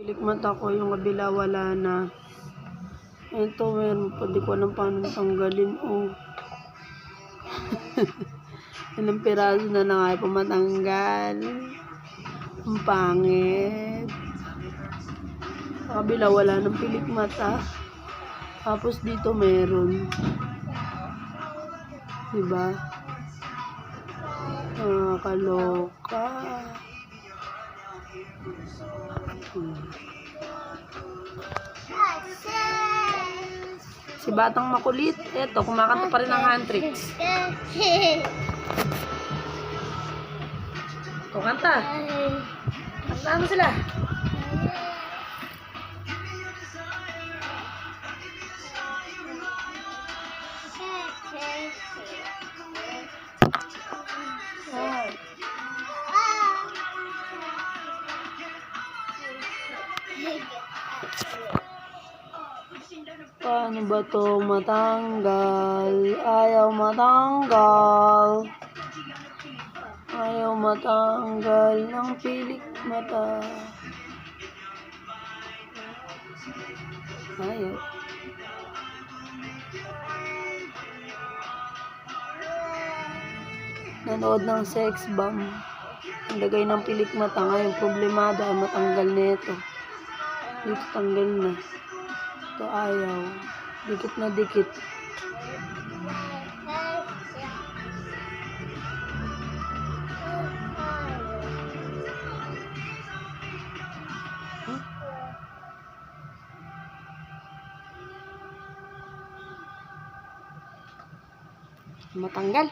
Pilik mata ko, yung kabila wala na. Ito, meron pa. Di ko alam paano tanggalin. Oh. Ilang piraso na nga ay pumatanggal. Ang pangit. Sa kabila wala ng pilik mata. Tapos dito meron. Diba? Kaloka. Si Batang Makulit, eto, kumakanta pa rin ng Handtricks. O, kanta. Kanta mo sila. Paano ba to matanggal? Ayaw matanggal. Ayaw matanggal ng pilik mata. Ayaw. Nanood ng sex bomb. Ang lagay ng pilik mata. Ngayon problemado ay matanggal nito. Dito tanggal na. Ito ayaw. Dikit na dikit. Matanggal.